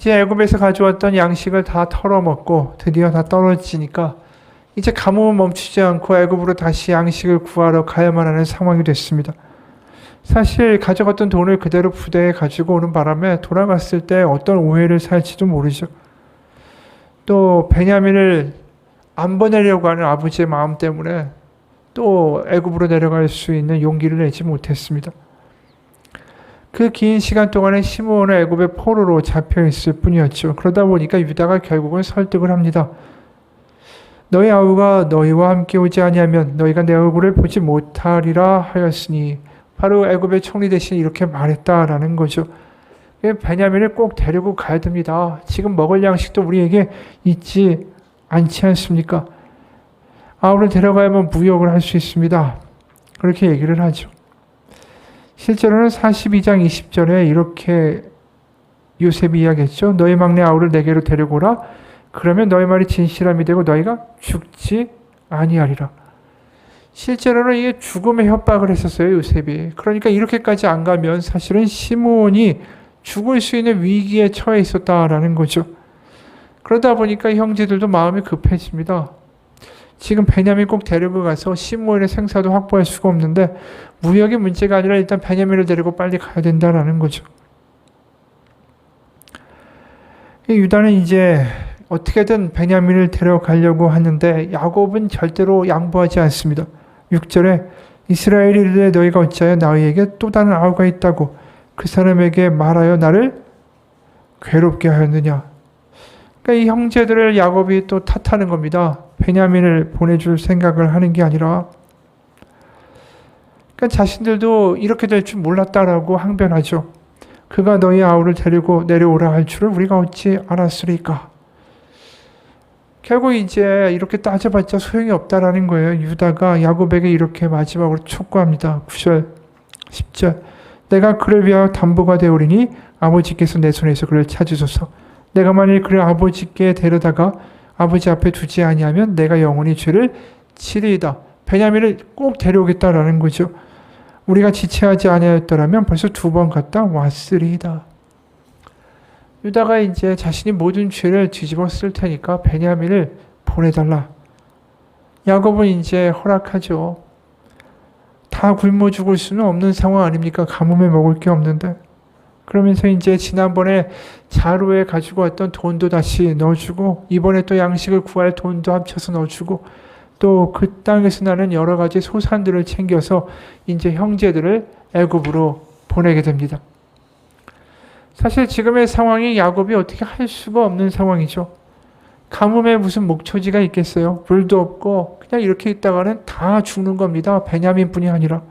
이제 애굽에서 가져왔던 양식을 다 털어먹고 드디어 다 떨어지니까 이제 가뭄은 멈추지 않고 애굽으로 다시 양식을 구하러 가야만 하는 상황이 됐습니다. 사실 가져갔던 돈을 그대로 부대에 가지고 오는 바람에 돌아갔을 때 어떤 오해를 살지도 모르죠. 또 베냐민을 안 보내려고 하는 아버지의 마음 때문에 또 애굽으로 내려갈 수 있는 용기를 내지 못했습니다. 그 긴 시간 동안에 시므온은 애굽의 포로로 잡혀 있을 뿐이었죠. 그러다 보니까 유다가 결국은 설득을 합니다. 너희 아우가 너희와 함께 오지 아니하면 너희가 내 얼굴을 보지 못하리라 하였으니 바로 애굽의 총리 대신 이렇게 말했다라는 거죠. 베냐민을 꼭 데리고 가야 됩니다. 지금 먹을 양식도 우리에게 있지 않지 않습니까? 아우를 데려가야만 무역을 할 수 있습니다. 그렇게 얘기를 하죠. 실제로는 42장 20절에 이렇게 요셉이 이야기했죠. 너희 막내 아우를 내게로 데리고라. 그러면 너희 말이 진실함이 되고 너희가 죽지 아니하리라. 실제로는 이게 죽음의 협박을 했었어요, 요셉이. 그러니까 이렇게까지 안 가면 사실은 시므온이 죽을 수 있는 위기에 처해 있었다라는 거죠. 그러다 보니까 형제들도 마음이 급해집니다. 지금 베냐민 꼭 데리고 가서 시므온의 생사도 확보할 수가 없는데 무역이 문제가 아니라 일단 베냐민을 데리고 빨리 가야 된다라는 거죠. 유다는 이제 어떻게든 베냐민을 데려가려고 하는데 야곱은 절대로 양보하지 않습니다. 6절에 이스라엘이 이르되 너희가 어찌하여 너희에게 또 다른 아우가 있다고 그 사람에게 말하여 나를 괴롭게 하였느냐. 그러니까 이 형제들을 야곱이 또 탓하는 겁니다. 베냐민을 보내줄 생각을 하는 게 아니라, 그러니까 자신들도 이렇게 될 줄 몰랐다라고 항변하죠. 그가 너희 아우를 데리고 내려오라 할 줄을 우리가 어찌 알았으리까. 결국 이제 이렇게 따져봤자 소용이 없다라는 거예요. 유다가 야곱에게 이렇게 마지막으로 촉구합니다. 9절, 10절. 내가 그를 위하여 담보가 되오리니 아버지께서 내 손에서 그를 찾으소서. 내가 만일 그를 아버지께 데려다가 아버지 앞에 두지 아니하면 내가 영원히 죄를 치리이다. 베냐민을 꼭 데려오겠다라는 거죠. 우리가 지체하지 아니하였더라면 벌써 2번 갔다 왔으리이다. 유다가 이제 자신이 모든 죄를 뒤집어 쓸 테니까 베냐민을 보내달라. 야곱은 이제 허락하죠. 다 굶어 죽을 수는 없는 상황 아닙니까? 가뭄에 먹을 게 없는데. 그러면서 이제 지난번에 자루에 가지고 왔던 돈도 다시 넣어주고 이번에 또 양식을 구할 돈도 합쳐서 넣어주고 또 그 땅에서 나는 여러 가지 소산들을 챙겨서 이제 형제들을 애굽으로 보내게 됩니다. 사실 지금의 상황이 야곱이 어떻게 할 수가 없는 상황이죠. 가뭄에 무슨 목초지가 있겠어요. 물도 없고 그냥 이렇게 있다가는 다 죽는 겁니다. 베냐민뿐이 아니라.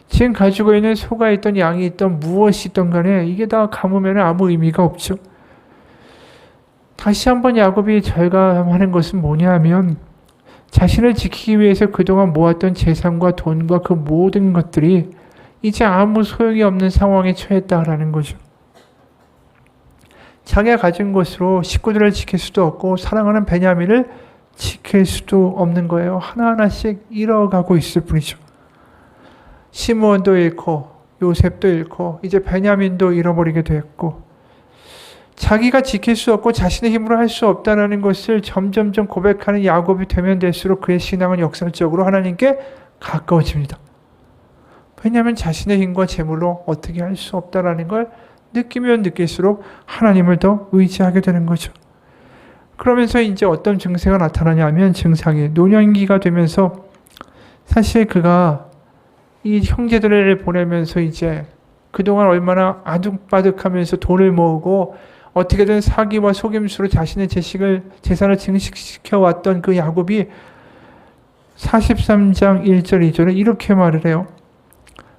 지금 가지고 있는 소가 있던 양이 있던 무엇이 있던 간에 이게 다 가뭄에는 아무 의미가 없죠. 다시 한번 야곱이 절감하는 것은 뭐냐 하면 자신을 지키기 위해서 그동안 모았던 재산과 돈과 그 모든 것들이 이제 아무 소용이 없는 상황에 처했다라는 거죠. 자기가 가진 것으로 식구들을 지킬 수도 없고 사랑하는 베냐민을 지킬 수도 없는 거예요. 하나하나씩 잃어가고 있을 뿐이죠. 시므온도 잃고 요셉도 잃고 이제 베냐민도 잃어버리게 됐고 자기가 지킬 수 없고 자신의 힘으로 할 수 없다는 것을 점점점 고백하는 야곱이 되면 될수록 그의 신앙은 역설적으로 하나님께 가까워집니다. 왜냐하면 자신의 힘과 재물로 어떻게 할 수 없다는 걸 느끼면 느낄수록 하나님을 더 의지하게 되는 거죠. 그러면서 이제 어떤 증세가 나타나냐면 증상이 노년기가 되면서 사실 그가 이 형제들을 보내면서 이제 그동안 얼마나 아득바득하면서 돈을 모으고 어떻게든 사기와 속임수로 자신의 재산을 증식시켜 왔던 그 야곱이 43장 1절 2절에 이렇게 말을 해요.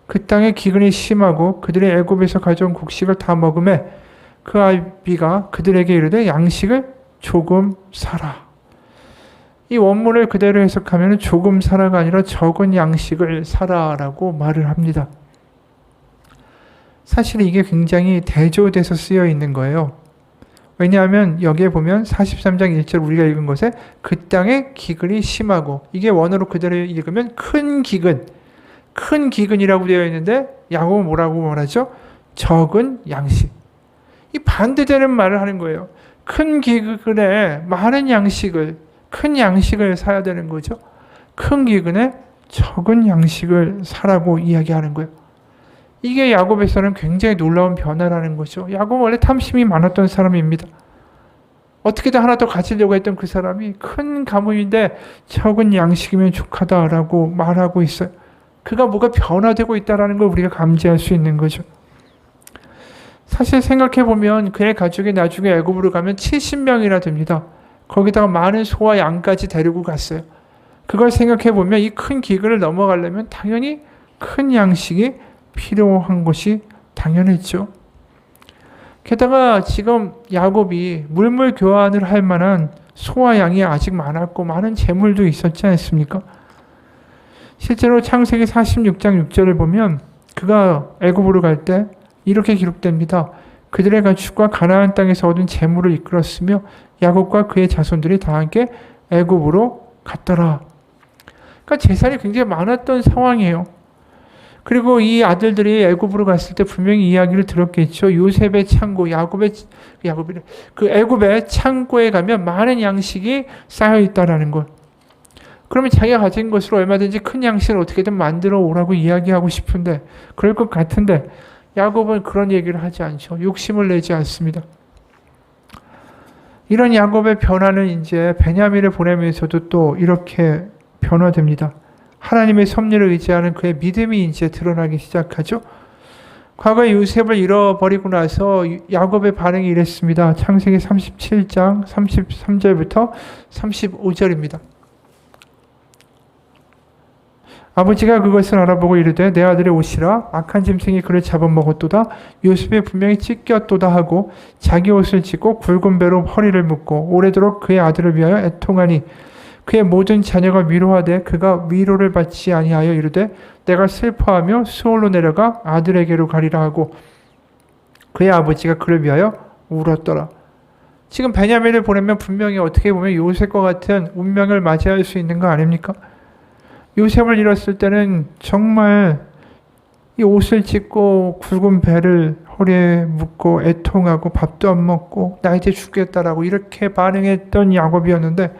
그 땅에 기근이 심하고 그들의 애굽에서 가져온 곡식을 다 먹음에 그 아비가 그들에게 이르되 양식을 조금 사라. 이 원문을 그대로 해석하면 조금 사라가 아니라 적은 양식을 사라라고 말을 합니다. 사실 이게 굉장히 대조돼서 쓰여 있는 거예요. 왜냐하면 여기에 보면 43장 1절 우리가 읽은 것에 그 땅에 기근이 심하고 이게 원어로 그대로 읽으면 큰 기근이라고 되어 있는데 야곱은 뭐라고 말하죠? 적은 양식. 이 반대되는 말을 하는 거예요. 큰 기근에 많은 양식을, 큰 양식을 사야 되는 거죠. 큰 기근에 적은 양식을 사라고 이야기하는 거예요. 이게 야곱에서는 굉장히 놀라운 변화라는 거죠. 야곱은 원래 탐심이 많았던 사람입니다. 어떻게든 하나 더 가지려고 했던 그 사람이 큰 가문인데 적은 양식이면 족하다라고 말하고 있어요. 그가 뭐가 변화되고 있다는 걸 우리가 감지할 수 있는 거죠. 사실 생각해보면 그의 가족이 나중에 애굽으로 가면 70명이나 됩니다. 거기다가 많은 소와 양까지 데리고 갔어요. 그걸 생각해보면 이 큰 기근을 넘어가려면 당연히 큰 양식이 필요한 것이 당연했죠. 게다가 지금 야곱이 물물 교환을 할 만한 소와 양이 아직 많았고 많은 재물도 있었지 않습니까? 실제로 창세기 46장 6절을 보면 그가 애굽으로 갈 때 이렇게 기록됩니다. 그들의 가축과 가나안 땅에서 얻은 재물을 이끌었으며 야곱과 그의 자손들이 다 함께 애굽으로 갔더라. 그러니까 재산이 굉장히 많았던 상황이에요. 그리고 이 아들들이 애굽으로 갔을 때 분명히 이야기를 들었겠죠. 요셉의 창고, 그 애굽의 창고에 가면 많은 양식이 쌓여 있다라는 것. 그러면 자기가 가진 것으로 얼마든지 큰 양식을 어떻게든 만들어 오라고 이야기하고 싶은데, 그럴 것 같은데 야곱은 그런 얘기를 하지 않죠. 욕심을 내지 않습니다. 이런 야곱의 변화는 이제 베냐민을 보내면서도 또 이렇게 변화됩니다. 하나님의 섭리를 의지하는 그의 믿음이 이제 드러나기 시작하죠. 과거에 요셉을 잃어버리고 나서 야곱의 반응이 이랬습니다. 창세기 37장 33절부터 35절입니다. 아버지가 그것을 알아보고 이르되 내 아들의 옷이라 악한 짐승이 그를 잡아먹었도다. 요셉이 분명히 찢겼도다 하고 자기 옷을 찢고 굵은 배로 허리를 묶고 오래도록 그의 아들을 위하여 애통하니 그의 모든 자녀가 위로하되 그가 위로를 받지 아니하여 이르되 내가 슬퍼하며 수월로 내려가 아들에게로 가리라 하고 그의 아버지가 그를 위하여 울었더라. 지금 베냐민을 보내면 분명히 어떻게 보면 요셉과 같은 운명을 맞이할 수 있는 거 아닙니까? 요셉을 잃었을 때는 정말 이 옷을 찢고 굵은 배를 허리에 묶고 애통하고 밥도 안 먹고 나 이제 죽겠다라고 이렇게 반응했던 야곱이었는데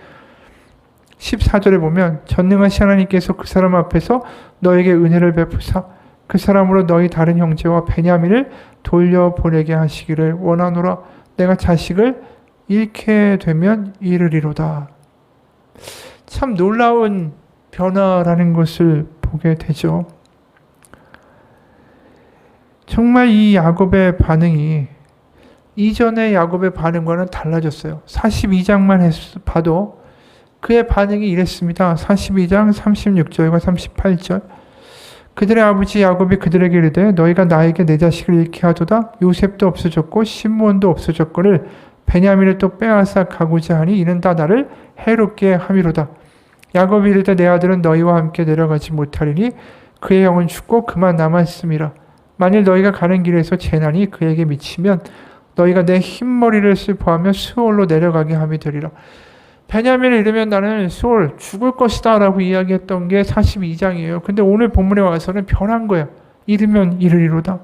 14절에 보면 전능하신 하나님께서 그 사람 앞에서 너에게 은혜를 베푸사 그 사람으로 너희 다른 형제와 베냐민을 돌려보내게 하시기를 원하노라. 내가 자식을 잃게 되면 이르리로다. 참 놀라운 변화라는 것을 보게 되죠. 정말 이 야곱의 반응이 이전의 야곱의 반응과는 달라졌어요. 42장만 봐도 그의 반응이 이랬습니다. 42장 36절과 38절 그들의 아버지 야곱이 그들에게 이르되 너희가 나에게 내 자식을 잃게 하도다. 요셉도 없어졌고 시므온도 없어졌거늘 베냐민을 또 빼앗아 가고자 하니 이는 다 나를 해롭게 함이로다. 야곱이 이르되 내 아들은 너희와 함께 내려가지 못하리니 그의 영은 죽고 그만 남았음이라. 만일 너희가 가는 길에서 재난이 그에게 미치면 너희가 내 흰머리를 슬퍼하며 수월로 내려가게 함이 되리라. 베냐민을 잃으면 나는 수월 죽을 것이다 라고 이야기했던 게 42장이에요. 근데 오늘 본문에 와서는 변한 거예요. 잃으면 이르리로다.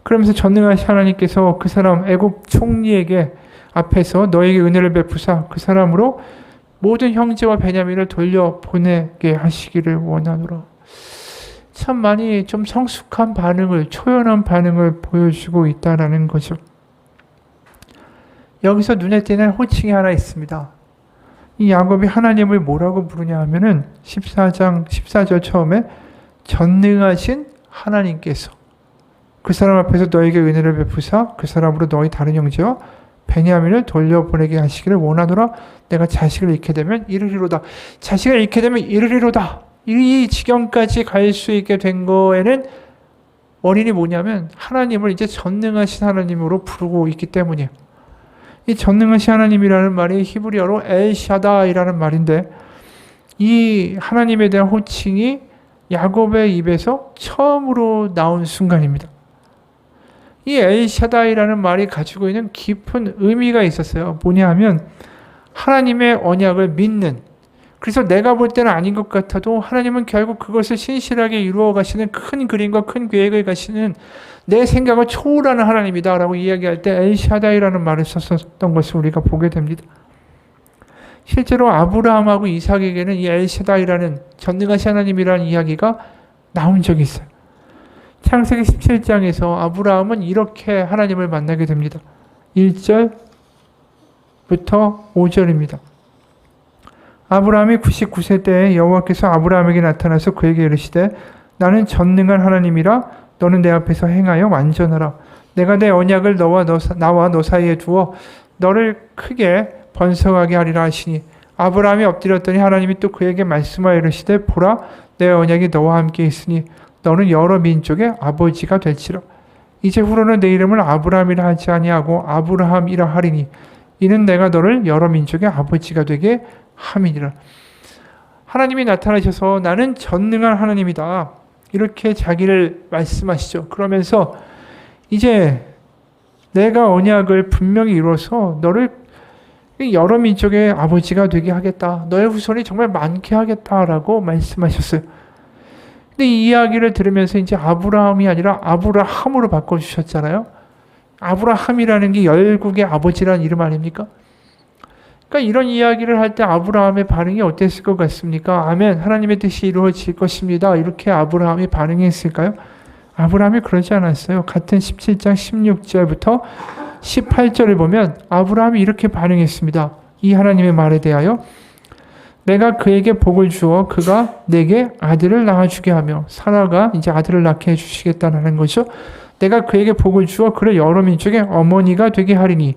그러면서 전능하신 하나님께서 그 사람 애굽 총리에게 앞에서 너에게 은혜를 베푸사 그 사람으로 모든 형제와 베냐민을 돌려보내게 하시기를 원하노라. 참 많이 좀 성숙한 반응을, 초연한 반응을 보여주고 있다라는 거죠. 여기서 눈에 띄는 호칭이 하나 있습니다. 이 야곱이 하나님을 뭐라고 부르냐 하면은 14장 14절 처음에 전능하신 하나님께서 그 사람 앞에서 너에게 은혜를 베푸사 그 사람으로 너희 다른 형제와 베냐민을 돌려보내게 하시기를 원하노라. 내가 자식을 잃게 되면 이르리로다. 자식을 잃게 되면 이르리로다. 이 지경까지 갈 수 있게 된 거에는 원인이 뭐냐면 하나님을 이제 전능하신 하나님으로 부르고 있기 때문이에요. 이 전능하신 하나님이라는 말이 히브리어로 엘샤다이라는 말인데 이 하나님에 대한 호칭이 야곱의 입에서 처음으로 나온 순간입니다. 이 엘샤다이라는 말이 가지고 있는 깊은 의미가 있었어요. 뭐냐 하면 하나님의 언약을 믿는, 그래서 내가 볼 때는 아닌 것 같아도 하나님은 결국 그것을 신실하게 이루어 가시는 큰 그림과 큰 계획을 가시는 내 생각을 초월하는 하나님이다라고 이야기할 때 엘샤다이라는 말을 썼었던 것을 우리가 보게 됩니다. 실제로 아브라함하고 이삭에게는 이 엘샤다이라는 전능하신 하나님이라는 이야기가 나온 적이 있어요. 창세기 17장에서 아브라함은 이렇게 하나님을 만나게 됩니다. 1절부터 5절입니다. 아브라함이 99세 때에 여호와께서 아브라함에게 나타나서 그에게 이르시되 나는 전능한 하나님이라 너는 내 앞에서 행하여 완전하라. 내가 내 언약을 나와 너 사이에 두어 너를 크게 번성하게 하리라 하시니 아브라함이 엎드렸더니 하나님이 또 그에게 말씀하여 이르시되 보라 내 언약이 너와 함께 있으니 너는 여러 민족의 아버지가 될지라. 이제 후로는 내 이름을 아브라함이라 하지 아니하고 아브라함이라 하리니 이는 내가 너를 여러 민족의 아버지가 되게 함이니라. 하나님이 나타나셔서 나는 전능한 하나님이다. 이렇게 자기를 말씀하시죠. 그러면서 이제 내가 언약을 분명히 이루어서 너를 여러 민족의 아버지가 되게 하겠다. 너의 후손이 정말 많게 하겠다라고 말씀하셨어요. 근데 이 이야기를 들으면서 이제 아브라함이 아니라 아브라함으로 바꿔주셨잖아요. 아브라함이라는 게 열국의 아버지라는 이름 아닙니까? 그러니까 이런 이야기를 할 때 아브라함의 반응이 어땠을 것 같습니까? 아멘, 하나님의 뜻이 이루어질 것입니다. 이렇게 아브라함이 반응했을까요? 아브라함이 그러지 않았어요. 같은 17장 16절부터 18절을 보면 아브라함이 이렇게 반응했습니다. 이 하나님의 말에 대하여 내가 그에게 복을 주어 그가 내게 아들을 낳아주게 하며 사라가 이제 아들을 낳게 해주시겠다는 거죠. 내가 그에게 복을 주어 그를 여러 민족의 어머니가 되게 하리니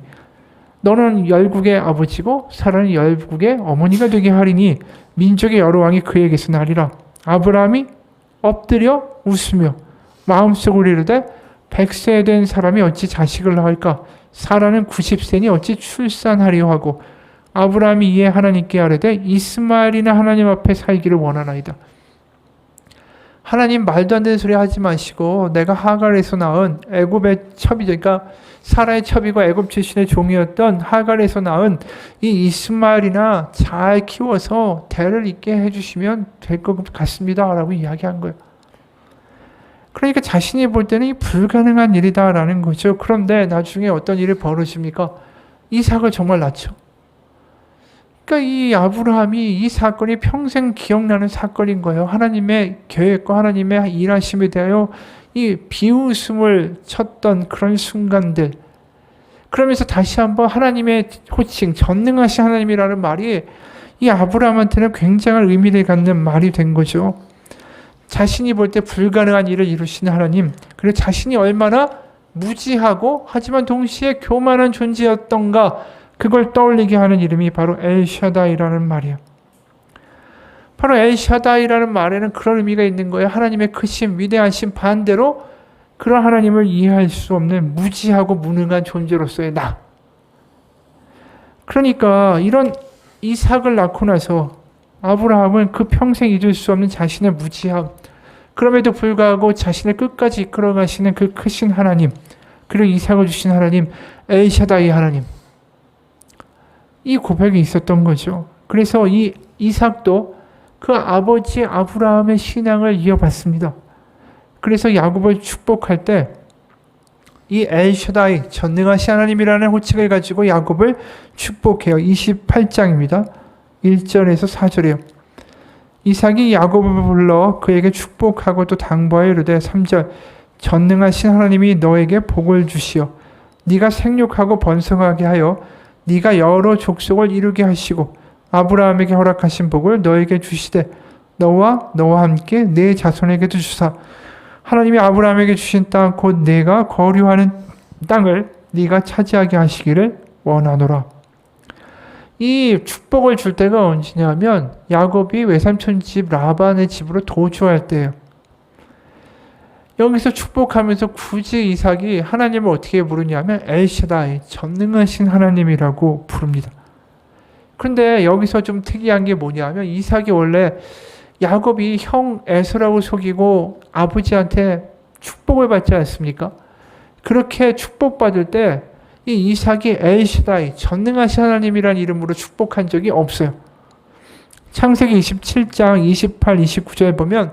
너는 열국의 아버지고 사라는 열국의 어머니가 되게 하리니 민족의 여러 왕이 그에게서 나리라. 아브라함이 엎드려 웃으며 마음속으로 이르되 100세 된 사람이 어찌 자식을 낳을까? 사라는 90세니 어찌 출산하리요 하고 아브라함이 이에 하나님께 아뢰되 이스마엘이나 하나님 앞에 살기를 원하나이다. 하나님 말도 안 되는 소리 하지 마시고 내가 하갈에서 낳은 애굽의 첩이죠. 그러니까 사라의 첩이고 애굽 출신의 종이었던 하갈에서 낳은 이 이스마엘이나 잘 키워서 대를 잇게 해주시면 될 것 같습니다. 라고 이야기한 거예요. 그러니까 자신이 볼 때는 이 불가능한 일이다라는 거죠. 그런데 나중에 어떤 일이 벌어집니까? 이삭을 정말 낳죠. 그러니까 이 아브라함이 이 사건이 평생 기억나는 사건인 거예요. 하나님의 계획과 하나님의 일하심에 대하여 이 비웃음을 쳤던 그런 순간들. 그러면서 다시 한번 하나님의 호칭, 전능하신 하나님이라는 말이 이 아브라함한테는 굉장한 의미를 갖는 말이 된 거죠. 자신이 볼 때 불가능한 일을 이루시는 하나님, 그리고 자신이 얼마나 무지하고 하지만 동시에 교만한 존재였던가 그걸 떠올리게 하는 이름이 바로 엘샤다이라는 말이에요. 바로 엘샤다이라는 말에는 그런 의미가 있는 거예요. 하나님의 크심, 위대하심 반대로 그런 하나님을 이해할 수 없는 무지하고 무능한 존재로서의 나. 그러니까 이런 이삭을 낳고 나서 아브라함은 그 평생 잊을 수 없는 자신의 무지함, 그럼에도 불구하고 자신을 끝까지 이끌어 가시는 그 크신 하나님, 그리고 이삭을 주신 하나님, 엘샤다이 하나님, 이 고백이 있었던 거죠. 그래서 이 이삭도 그 아버지 아브라함의 신앙을 이어받습니다. 그래서 야곱을 축복할 때 이 엘샤다이, 전능하신 하나님이라는 호칭을 가지고 야곱을 축복해요. 28장입니다. 1절에서 4절이에요. 이삭이 야곱을 불러 그에게 축복하고 또 당부하여 이르되 3절 전능하신 하나님이 너에게 복을 주시어 네가 생육하고 번성하게 하여 네가 여러 족속을 이루게 하시고 아브라함에게 허락하신 복을 너에게 주시되 너와 함께 네 자손에게도 주사 하나님이 아브라함에게 주신 땅 곧 네가 거류하는 땅을 네가 차지하게 하시기를 원하노라. 이 축복을 줄 때가 언제냐면 야곱이 외삼촌 집 라반의 집으로 도주할 때예요. 여기서 축복하면서 굳이 이삭이 하나님을 어떻게 부르냐면 엘샤다이, 전능하신 하나님이라고 부릅니다. 그런데 여기서 좀 특이한 게 뭐냐면 이삭이 원래 야곱이 형 에서라고 속이고 아버지한테 축복을 받지 않습니까? 그렇게 축복받을 때 이 이삭이 엘샤다이, 전능하신 하나님이라는 이름으로 축복한 적이 없어요. 창세기 27장 28, 29절에 보면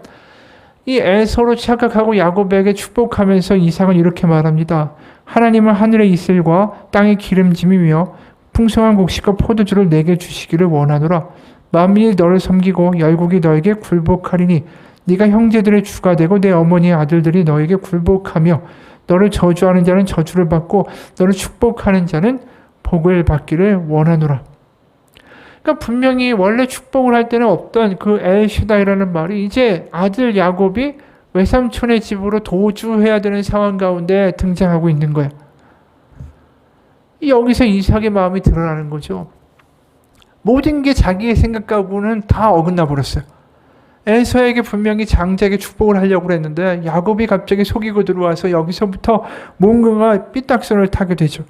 이 에서로 착각하고 야곱에게 축복하면서 이삭은 이렇게 말합니다. 하나님은 하늘의 이슬과 땅의 기름짐이며 풍성한 곡식과 포도주를 내게 주시기를 원하노라. 만민이 너를 섬기고 열국이 너에게 굴복하리니 네가 형제들의 주가 되고 내 어머니의 아들들이 너에게 굴복하며 너를 저주하는 자는 저주를 받고 너를 축복하는 자는 복을 받기를 원하노라. 그러니까 분명히 원래 축복을 할 때는 없던 그 엘샤다이라는 말이 이제 아들 야곱이 외삼촌의 집으로 도주해야 되는 상황 가운데 등장하고 있는 거예요. 여기서 이삭의 마음이 드러나는 거죠. 모든 게 자기의 생각하고는 다 어긋나 버렸어요. 에서에게 분명히 장자에게 축복을 하려고 했는데 야곱이 갑자기 속이고 들어와서 여기서부터 뭔가가 삐딱선을 타게 되죠.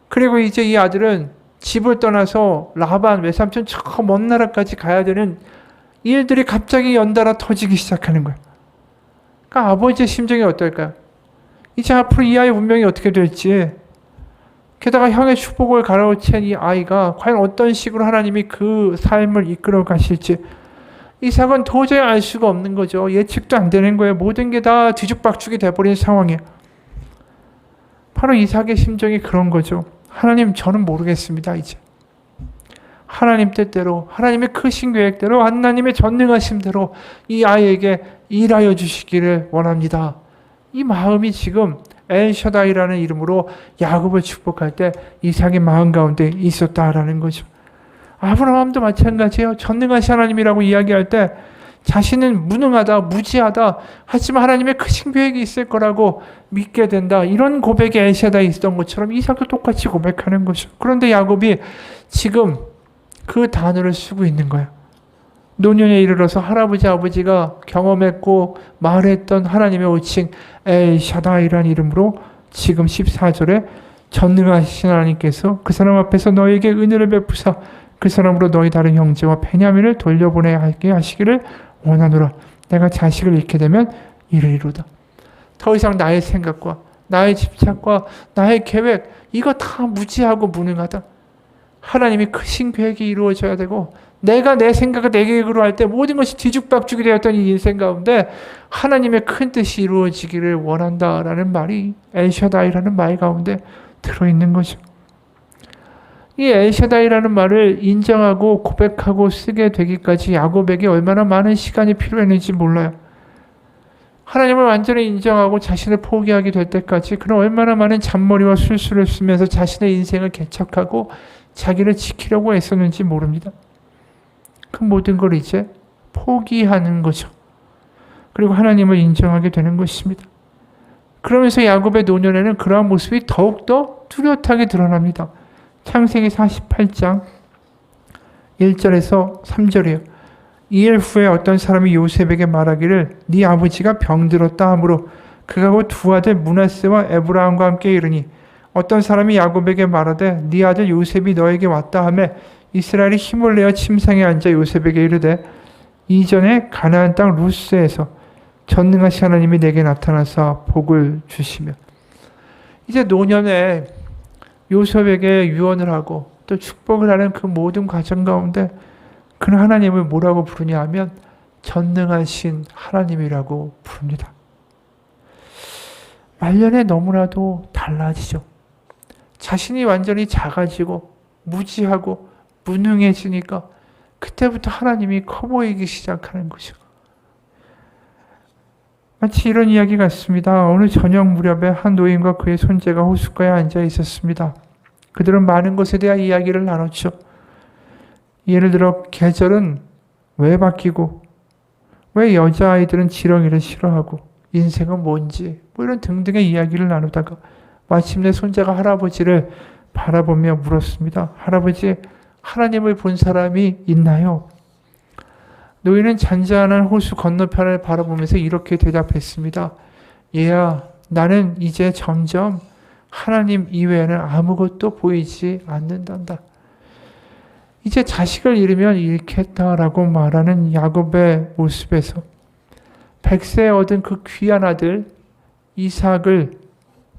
그리고 이제 이 아들은 집을 떠나서 라반 외삼촌 저 먼 나라까지 가야 되는 일들이 갑자기 연달아 터지기 시작하는 거예요. 그러니까 아버지의 심정이 어떨까요? 이제 앞으로 이 아이 운명이 어떻게 될지, 게다가 형의 축복을 가로챈 이 아이가 과연 어떤 식으로 하나님이 그 삶을 이끌어 가실지 이삭은 도저히 알 수가 없는 거죠. 예측도 안 되는 거예요. 모든 게 다 뒤죽박죽이 돼버린 상황이에요. 바로 이삭의 심정이 그런 거죠. 하나님, 저는 모르겠습니다. 이제 하나님 뜻대로, 하나님의 크신 계획대로, 하나님의 전능하심대로 이 아이에게 일하여 주시기를 원합니다. 이 마음이 지금 엘샤다이라는 이름으로 야곱을 축복할 때 이삭의 마음 가운데 있었다라는 거죠. 아브라함도 마찬가지예요. 전능하신 하나님이라고 이야기할 때 자신은 무능하다, 무지하다, 하지만 하나님의 크신 계획이 있을 거라고 믿게 된다. 이런 고백이 엘샤다에 있었던 것처럼 이삭도 똑같이 고백하는 거죠. 그런데 야곱이 지금 그 단어를 쓰고 있는 거예요. 노년에 이르러서 할아버지, 아버지가 경험했고 말했던 하나님의 호칭 엘샤다이라는 이름으로 지금 14절에 전능하신 하나님께서 그 사람 앞에서 너에게 은혜를 베푸사 그 사람으로 너희 다른 형제와 베냐민을 돌려보내게 하시기를 원하노라. 내가 자식을 잃게 되면 이르리로다. 더 이상 나의 생각과 나의 집착과 나의 계획 이거 다 무지하고 무능하다. 하나님이 크신 계획이 이루어져야 되고 내가 내 생각을 내 계획으로 할 때 모든 것이 뒤죽박죽이 되었던 이 인생 가운데 하나님의 큰 뜻이 이루어지기를 원한다라는 말이 엘샤다이라는 말 가운데 들어있는 거죠. 이 엘샤다이라는 말을 인정하고 고백하고 쓰게 되기까지 야곱에게 얼마나 많은 시간이 필요했는지 몰라요. 하나님을 완전히 인정하고 자신을 포기하게 될 때까지 그는 얼마나 많은 잔머리와 술수를 쓰면서 자신의 인생을 개척하고 자기를 지키려고 애썼는지 모릅니다. 그 모든 걸 이제 포기하는 거죠. 그리고 하나님을 인정하게 되는 것입니다. 그러면서 야곱의 노년에는 그러한 모습이 더욱더 뚜렷하게 드러납니다. 창세기 48장 1절에서 3절이에요. 이일 후에 어떤 사람이 요셉에게 말하기를 네 아버지가 병들었다 하므로 그가 곧 두 아들 므낫세와 에브라함과 함께 이르니 어떤 사람이 야곱에게 말하되 네 아들 요셉이 너에게 왔다 하며 이스라엘이 힘을 내어 침상에 앉아 요셉에게 이르되 이전에 가나안 땅 루스에서 전능하신 하나님이 내게 나타나서 복을 주시며 이제 노년에 요셉에게 유언을 하고 또 축복을 하는 그 모든 과정 가운데 그는 하나님을 뭐라고 부르냐 하면 전능하신 하나님이라고 부릅니다. 말년에 너무나도 달라지죠. 자신이 완전히 작아지고 무지하고 무능해지니까 그때부터 하나님이 커 보이기 시작하는 거죠. 마치 이런 이야기 같습니다. 어느 저녁 무렵에 한 노인과 그의 손자가 호숫가에 앉아 있었습니다. 그들은 많은 것에 대한 이야기를 나눴죠. 예를 들어 계절은 왜 바뀌고 왜 여자아이들은 지렁이를 싫어하고 인생은 뭔지 뭐 이런 등등의 이야기를 나누다가 마침내 손자가 할아버지를 바라보며 물었습니다. 할아버지, 하나님을 본 사람이 있나요? 노인은 잔잔한 호수 건너편을 바라보면서 이렇게 대답했습니다. 얘야, 나는 이제 점점 하나님 이외에는 아무것도 보이지 않는단다. 이제 자식을 잃으면 잃겠다라고 말하는 야곱의 모습에서 100세에 얻은 그 귀한 아들 이삭을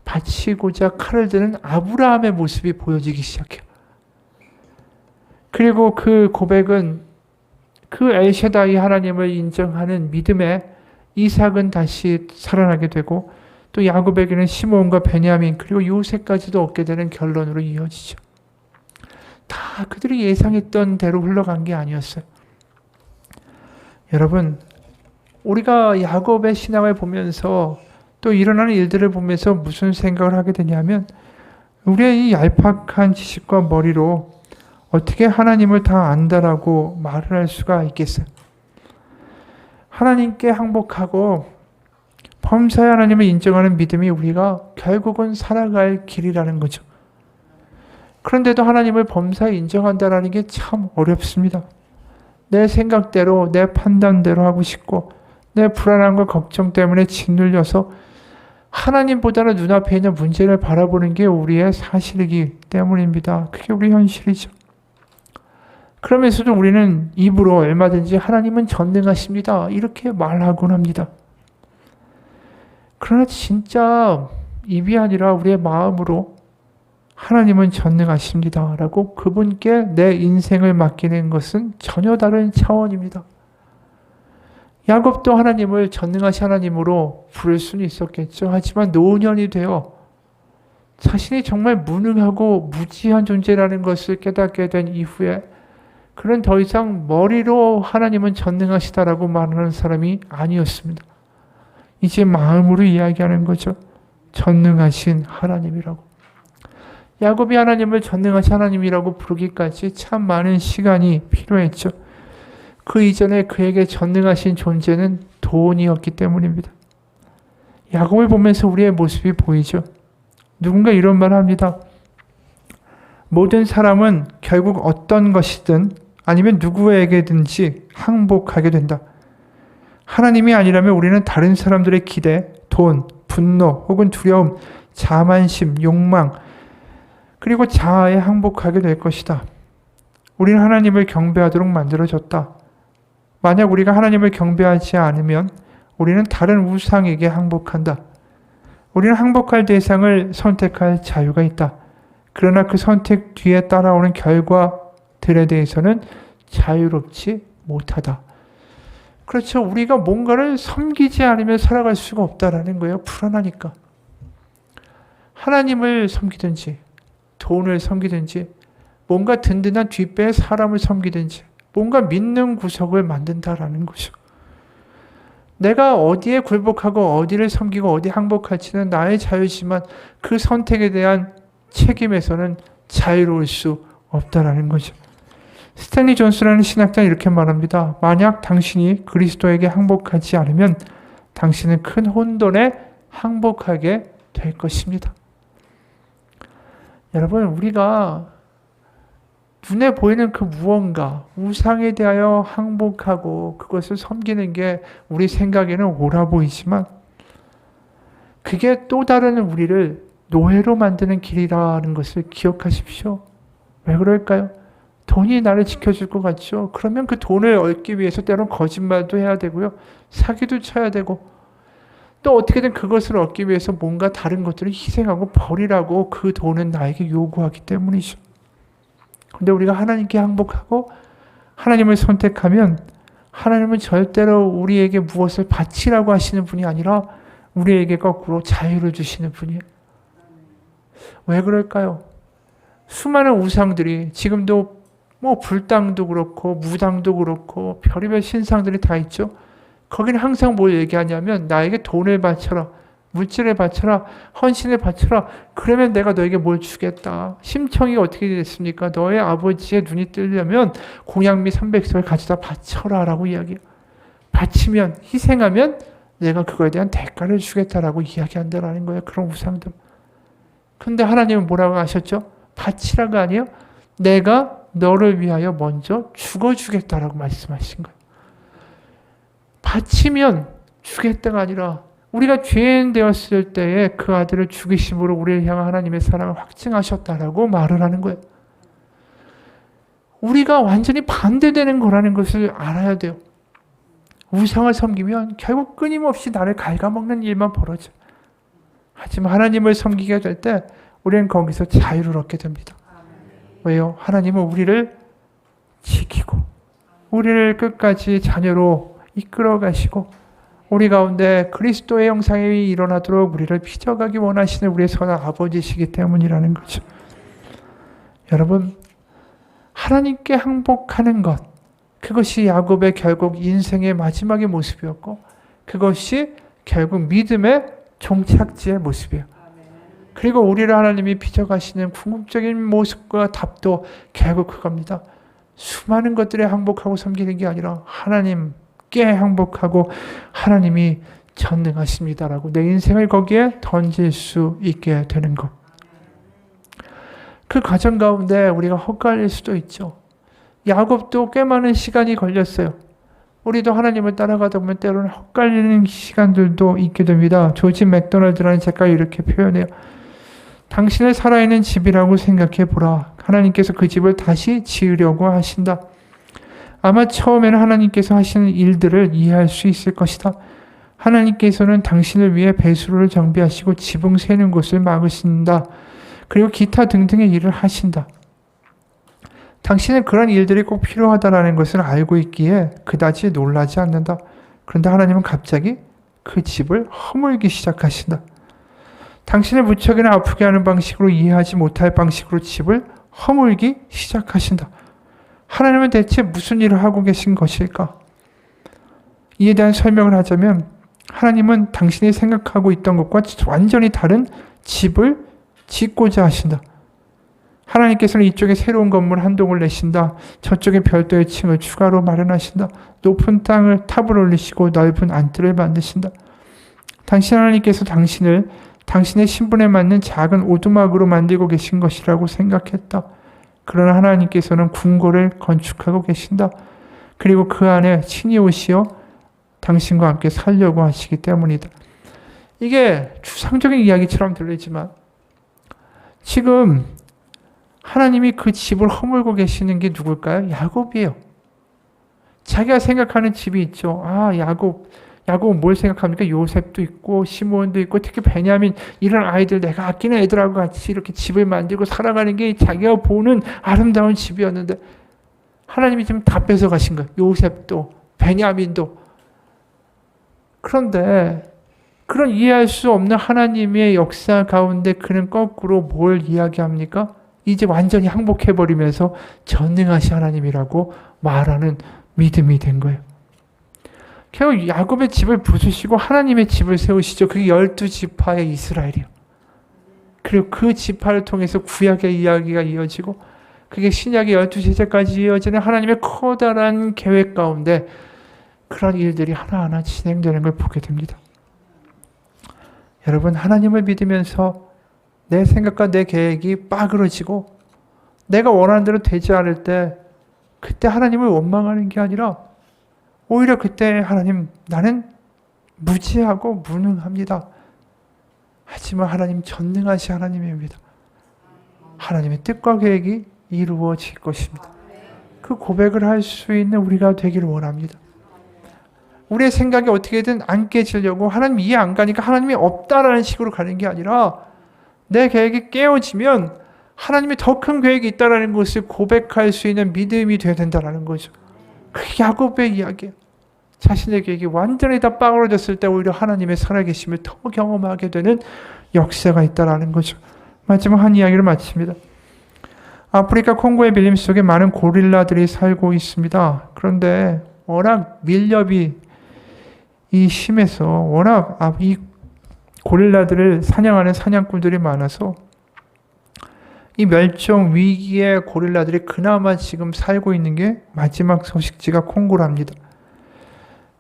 바치고자 칼을 드는 아브라함의 모습이 보여지기 시작해요. 그리고 그 고백은 그 엘샤다이 하나님을 인정하는 믿음에 이삭은 다시 살아나게 되고 또 야곱에게는 시므온과 베냐민 그리고 요셉까지도 얻게 되는 결론으로 이어지죠. 다 그들이 예상했던 대로 흘러간 게 아니었어요. 여러분, 우리가 야곱의 신앙을 보면서 또 일어나는 일들을 보면서 무슨 생각을 하게 되냐면 우리의 이 얄팍한 지식과 머리로 어떻게 하나님을 다 안다라고 말을 할 수가 있겠어요? 하나님께 항복하고 범사의 하나님을 인정하는 믿음이 우리가 결국은 살아갈 길이라는 거죠. 그런데도 하나님을 범사에 인정한다라는 게 참 어렵습니다. 내 생각대로, 내 판단대로 하고 싶고 내 불안함과 걱정 때문에 짓눌려서 하나님보다는 눈앞에 있는 문제를 바라보는 게 우리의 사실이기 때문입니다. 그게 우리 현실이죠. 그러면서도 우리는 입으로 얼마든지 하나님은 전능하십니다. 이렇게 말하곤 합니다. 그러나 진짜 입이 아니라 우리의 마음으로 하나님은 전능하십니다. 라고 그분께 내 인생을 맡기는 것은 전혀 다른 차원입니다. 야곱도 하나님을 전능하신 하나님으로 부를 수는 있었겠죠. 하지만 노년이 되어 자신이 정말 무능하고 무지한 존재라는 것을 깨닫게 된 이후에 그는 더 이상 머리로 하나님은 전능하시다라고 말하는 사람이 아니었습니다. 이제 마음으로 이야기하는 거죠. 전능하신 하나님이라고. 야곱이 하나님을 전능하신 하나님이라고 부르기까지 참 많은 시간이 필요했죠. 그 이전에 그에게 전능하신 존재는 돈이었기 때문입니다. 야곱을 보면서 우리의 모습이 보이죠. 누군가 이런 말을 합니다. 모든 사람은 결국 어떤 것이든 아니면 누구에게든지 항복하게 된다. 하나님이 아니라면 우리는 다른 사람들의 기대, 돈, 분노 혹은 두려움, 자만심, 욕망 그리고 자아에 항복하게 될 것이다. 우리는 하나님을 경배하도록 만들어졌다. 만약 우리가 하나님을 경배하지 않으면 우리는 다른 우상에게 항복한다. 우리는 항복할 대상을 선택할 자유가 있다. 그러나 그 선택 뒤에 따라오는 결과들에 대해서는 자유롭지 못하다. 그렇죠. 우리가 뭔가를 섬기지 않으면 살아갈 수가 없다라는 거예요. 불안하니까. 하나님을 섬기든지 돈을 섬기든지 뭔가 든든한 뒷배에 사람을 섬기든지 뭔가 믿는 구석을 만든다라는 거죠. 내가 어디에 굴복하고 어디를 섬기고 어디 항복할지는 나의 자유지만 그 선택에 대한 책임에서는 자유로울 수 없다라는 거죠. 스탠리 존스라는 신학자는 이렇게 말합니다. 만약 당신이 그리스도에게 항복하지 않으면 당신은 큰 혼돈에 항복하게 될 것입니다. 여러분, 우리가 눈에 보이는 그 무언가, 우상에 대하여 항복하고 그것을 섬기는 게 우리 생각에는 옳아 보이지만 그게 또 다른 우리를 노예로 만드는 길이라는 것을 기억하십시오. 왜 그럴까요? 돈이 나를 지켜줄 것 같죠? 그러면 그 돈을 얻기 위해서 때로는 거짓말도 해야 되고요. 사기도 쳐야 되고 또 어떻게든 그것을 얻기 위해서 뭔가 다른 것들을 희생하고 버리라고 그 돈은 나에게 요구하기 때문이죠. 근데 우리가 하나님께 항복하고 하나님을 선택하면 하나님은 절대로 우리에게 무엇을 바치라고 하시는 분이 아니라 우리에게 거꾸로 자유를 주시는 분이에요. 왜 그럴까요? 수많은 우상들이 지금도 불당도 그렇고 무당도 그렇고 별의별 신상들이 다 있죠. 거기는 항상 뭘 얘기하냐면 나에게 돈을 바쳐라. 물질을 바쳐라. 헌신을 바쳐라. 그러면 내가 너에게 뭘 주겠다. 심청이 어떻게 됐습니까? 너의 아버지의 눈이 뜨려면 공양미 300석을 가져다 바쳐라 라고 이야기해요. 바치면, 희생하면 내가 그거에 대한 대가를 주겠다라고 이야기한다라는 거예요. 그런 우상들. 근데 하나님은 뭐라고 하셨죠? 바치라가 아니에요. 내가 너를 위하여 먼저 죽어주겠다라고 말씀하신 거예요. 바치면 주겠다가 아니라 우리가 죄인 되었을 때에 그 아들을 죽이심으로 우리를 향한 하나님의 사랑을 확증하셨다라고 말을 하는 거예요. 우리가 완전히 반대되는 거라는 것을 알아야 돼요. 우상을 섬기면 결국 끊임없이 나를 갉아먹는 일만 벌어져. 하지만 하나님을 섬기게 될 때 우리는 거기서 자유를 얻게 됩니다. 왜요? 하나님은 우리를 지키고 우리를 끝까지 자녀로 이끌어 가시고 우리 가운데 그리스도의 형상이 일어나도록 우리를 빚어가기 원하시는 우리의 선한 아버지시기 때문이라는 거죠. 여러분, 하나님께 항복하는 것, 그것이 야곱의 결국 인생의 마지막의 모습이었고 그것이 결국 믿음의 종착지의 모습이에요. 그리고 우리를 하나님이 빚어가시는 궁극적인 모습과 답도 결국 그겁니다. 수많은 것들에 항복하고 섬기는 게 아니라 하나님께 항복하고 하나님이 전능하십니다라고 내 인생을 거기에 던질 수 있게 되는 것. 그 과정 가운데 우리가 헛갈릴 수도 있죠. 야곱도 꽤 많은 시간이 걸렸어요. 우리도 하나님을 따라가다 보면 때로는 헛갈리는 시간들도 있게 됩니다. 조지 맥도날드라는 작가가 이렇게 표현해요. 당신의 살아있는 집이라고 생각해 보라. 하나님께서 그 집을 다시 지으려고 하신다. 아마 처음에는 하나님께서 하시는 일들을 이해할 수 있을 것이다. 하나님께서는 당신을 위해 배수로를 정비하시고 지붕 새는 곳을 막으신다. 그리고 기타 등등의 일을 하신다. 당신은 그런 일들이 꼭 필요하다는 것을 알고 있기에 그다지 놀라지 않는다. 그런데 하나님은 갑자기 그 집을 허물기 시작하신다. 당신을 무척이나 아프게 하는 방식으로 이해하지 못할 방식으로 집을 허물기 시작하신다. 하나님은 대체 무슨 일을 하고 계신 것일까? 이에 대한 설명을 하자면 하나님은 당신이 생각하고 있던 것과 완전히 다른 집을 짓고자 하신다. 하나님께서는 이쪽에 새로운 건물 한 동을 내신다. 저쪽에 별도의 층을 추가로 마련하신다. 높은 탑을 올리시고 넓은 안뜰을 만드신다. 당신 하나님께서 당신의 신분에 맞는 작은 오두막으로 만들고 계신 것이라고 생각했다. 그러나 하나님께서는 궁궐을 건축하고 계신다. 그리고 그 안에 친히 오시어 당신과 함께 살려고 하시기 때문이다. 이게 추상적인 이야기처럼 들리지만 지금 하나님이 그 집을 허물고 계시는 게 누굴까요? 야곱이에요. 자기가 생각하는 집이 있죠. 야곱은 뭘 생각합니까? 요셉도 있고 시몬도 있고 특히 베냐민 이런 아이들 내가 아끼는 애들하고 같이 이렇게 집을 만들고 살아가는 게 자기가 보는 아름다운 집이었는데 하나님이 지금 다 뺏어가신 거예요. 요셉도 베냐민도. 그런데 그런 이해할 수 없는 하나님의 역사 가운데 그는 거꾸로 뭘 이야기합니까? 이제 완전히 항복해버리면서 전능하신 하나님이라고 말하는 믿음이 된 거예요. 결국 야곱의 집을 부수시고 하나님의 집을 세우시죠. 그게 12지파의 이스라엘이에요. 그리고 그 지파를 통해서 구약의 이야기가 이어지고 그게 신약의 12제자까지 이어지는 하나님의 커다란 계획 가운데 그런 일들이 하나하나 진행되는 걸 보게 됩니다. 여러분, 하나님을 믿으면서 내 생각과 내 계획이 빠그러지고 내가 원하는 대로 되지 않을 때 그때 하나님을 원망하는 게 아니라 오히려 그때 하나님, 나는 무지하고 무능합니다. 하지만 하나님 전능하신 하나님입니다. 하나님의 뜻과 계획이 이루어질 것입니다. 그 고백을 할 수 있는 우리가 되기를 원합니다. 우리의 생각이 어떻게든 안 깨지려고 하나님 이해 안 가니까 하나님이 없다라는 식으로 가는 게 아니라 내 계획이 깨어지면 하나님이 더 큰 계획이 있다는 것을 고백할 수 있는 믿음이 되어야 된다는 거죠. 그게 야곱의 이야기예요. 자신의 계획이 완전히 다 빠그러졌을 때 오히려 하나님의 살아계심을 더 경험하게 되는 역사가 있다는 거죠. 마지막 한 이야기를 마칩니다. 아프리카 콩고의 밀림 속에 많은 고릴라들이 살고 있습니다. 그런데 워낙 밀렵이 심해서 워낙 이 고릴라들을 사냥하는 사냥꾼들이 많아서 이 멸종 위기의 고릴라들이 그나마 지금 살고 있는 게 마지막 서식지가 콩고랍니다.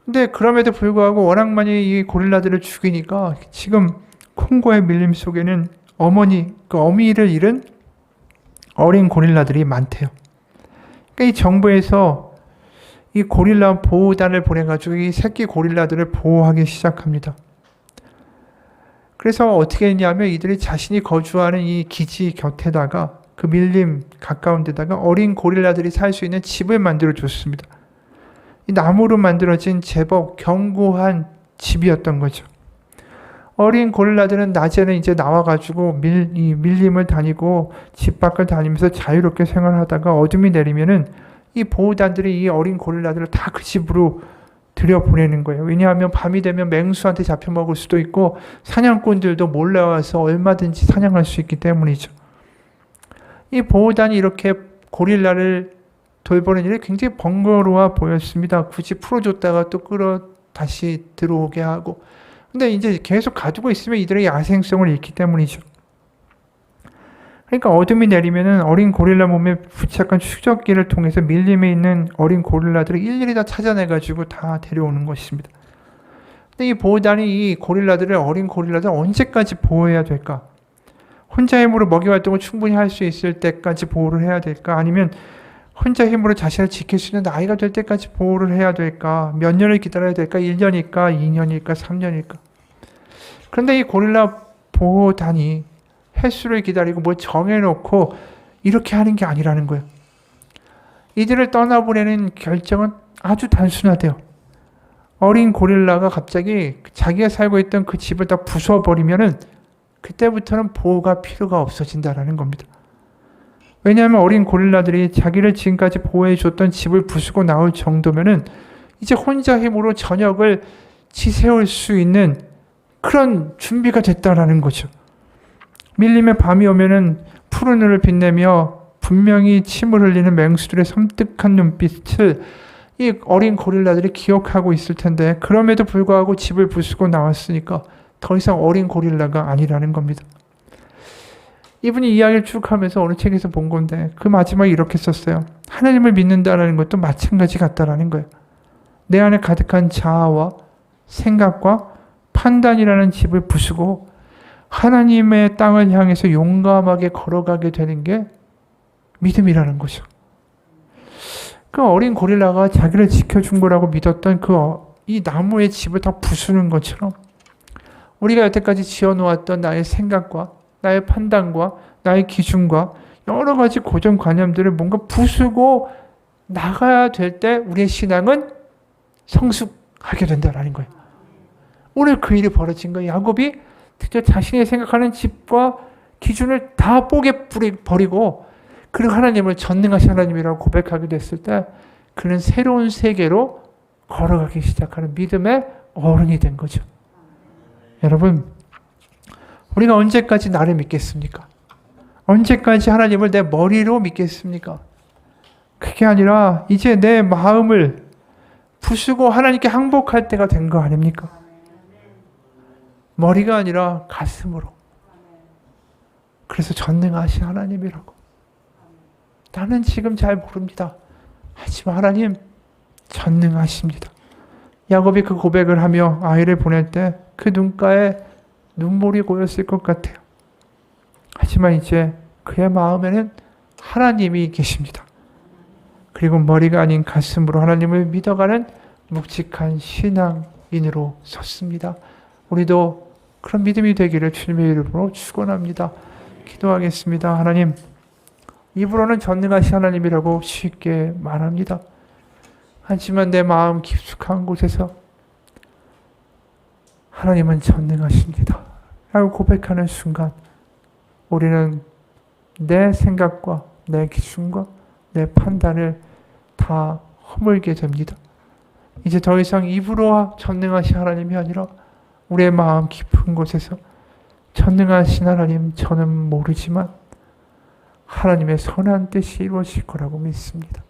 근데 그럼에도 불구하고 워낙 많이 이 고릴라들을 죽이니까 지금 콩고의 밀림 속에는 어미를 잃은 어린 고릴라들이 많대요. 그러니까 이 정부에서 이 고릴라 보호단을 보내가지고 이 새끼 고릴라들을 보호하기 시작합니다. 그래서 어떻게 했냐면 이들이 자신이 거주하는 이 기지 곁에다가 그 밀림 가까운 데다가 어린 고릴라들이 살 수 있는 집을 만들어 줬습니다. 이 나무로 만들어진 제법 견고한 집이었던 거죠. 어린 고릴라들은 낮에는 이제 나와가지고 밀림을 다니고 집 밖을 다니면서 자유롭게 생활하다가 어둠이 내리면은 이 보호단들이 이 어린 고릴라들을 다 그 집으로 들여보내는 거예요. 왜냐하면 밤이 되면 맹수한테 잡혀먹을 수도 있고 사냥꾼들도 몰려와서 얼마든지 사냥할 수 있기 때문이죠. 이 보호단이 이렇게 고릴라를 돌보는 일이 굉장히 번거로워 보였습니다. 굳이 풀어줬다가 또 다시 들어오게 하고. 근데 이제 계속 가지고 있으면 이들의 야생성을 잃기 때문이죠. 그러니까 어둠이 내리면은 어린 고릴라 몸에 부착한 추적기를 통해서 밀림에 있는 어린 고릴라들을 일일이 다 찾아내가지고 다 데려오는 것입니다. 근데 이 보호단이 이 고릴라들을, 어린 고릴라들을 언제까지 보호해야 될까? 혼자 힘으로 먹이 활동을 충분히 할 수 있을 때까지 보호를 해야 될까? 아니면 혼자 힘으로 자신을 지킬 수 있는 나이가 될 때까지 보호를 해야 될까? 몇 년을 기다려야 될까? 1년일까? 2년일까? 3년일까? 그런데 이 고릴라 보호단이 횟수를 기다리고 뭐 정해놓고 이렇게 하는 게 아니라는 거예요. 이들을 떠나보내는 결정은 아주 단순하대요. 어린 고릴라가 갑자기 자기가 살고 있던 그 집을 다 부숴버리면은 그때부터는 보호가 필요가 없어진다라는 겁니다. 왜냐하면 어린 고릴라들이 자기를 지금까지 보호해줬던 집을 부수고 나올 정도면은 이제 혼자 힘으로 저녁을 지새울 수 있는 그런 준비가 됐다라는 거죠. 밀림의 밤이 오면은 푸른 눈을 빛내며 분명히 침을 흘리는 맹수들의 섬뜩한 눈빛을 이 어린 고릴라들이 기억하고 있을 텐데 그럼에도 불구하고 집을 부수고 나왔으니까 더 이상 어린 고릴라가 아니라는 겁니다. 이분이 이야기를 쭉 하면서 어느 책에서 본 건데 그 마지막에 이렇게 썼어요. 하나님을 믿는다는 것도 마찬가지 같다라는 거예요. 내 안에 가득한 자아와 생각과 판단이라는 집을 부수고 하나님의 땅을 향해서 용감하게 걸어가게 되는 게 믿음이라는 거죠. 그 어린 고릴라가 자기를 지켜준 거라고 믿었던 이 나무의 집을 다 부수는 것처럼 우리가 여태까지 지어놓았던 나의 생각과 나의 판단과 나의 기준과 여러 가지 고정관념들을 뭔가 부수고 나가야 될 때 우리의 신앙은 성숙하게 된다는 거예요. 오늘 그 일이 벌어진 거예요. 야곱이 드디어 자신이 생각하는 집과 기준을 다 뽀개 버리고 그리고 하나님을 전능하신 하나님이라고 고백하게 됐을 때 그는 새로운 세계로 걸어가기 시작하는 믿음의 어른이 된 거죠. 여러분, 우리가 언제까지 나를 믿겠습니까? 언제까지 하나님을 내 머리로 믿겠습니까? 그게 아니라 이제 내 마음을 부수고 하나님께 항복할 때가 된 거 아닙니까? 머리가 아니라 가슴으로. 그래서 전능하신 하나님이라고. 나는 지금 잘 모릅니다. 하지만 하나님 전능하십니다. 야곱이 그 고백을 하며 아이를 보낼 때 그 눈가에 눈물이 고였을 것 같아요. 하지만 이제 그의 마음에는 하나님이 계십니다. 그리고 머리가 아닌 가슴으로 하나님을 믿어가는 묵직한 신앙인으로 섰습니다. 우리도 그런 믿음이 되기를 주님의 이름으로 축원합니다. 기도하겠습니다. 하나님, 입으로는 전능하신 하나님이라고 쉽게 말합니다. 하지만 내 마음 깊숙한 곳에서 하나님은 전능하십니다 라고 고백하는 순간 우리는 내 생각과 내 기준과 내 판단을 다 허물게 됩니다. 이제 더 이상 입으로 전능하신 하나님이 아니라 우리의 마음 깊은 곳에서 전능하신 하나님, 저는 모르지만 하나님의 선한 뜻이 이루어질 거라고 믿습니다.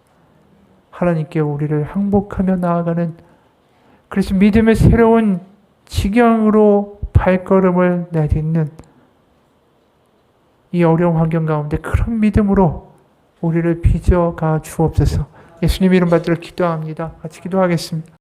하나님께 우리를 항복하며 나아가는, 그래서 믿음의 새로운 지경으로 발걸음을 내딛는 이 어려운 환경 가운데 그런 믿음으로 우리를 빚어가 주옵소서. 예수님 이름 받들어 기도합니다. 같이 기도하겠습니다.